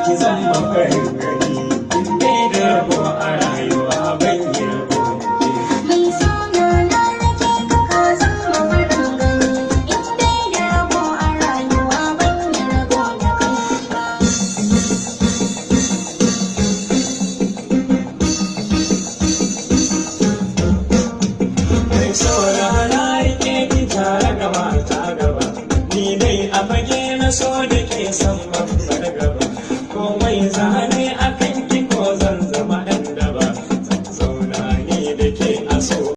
ki zama farin gani in dai da rabo a rayuwa ban yi rabo da ke. Mai suna na rake ka zama farin gani in dai da rabo a rayuwa ban yi rabo da kai ba. Mai saurara rike ki tare gaba ta gaba ni dai a fage na so da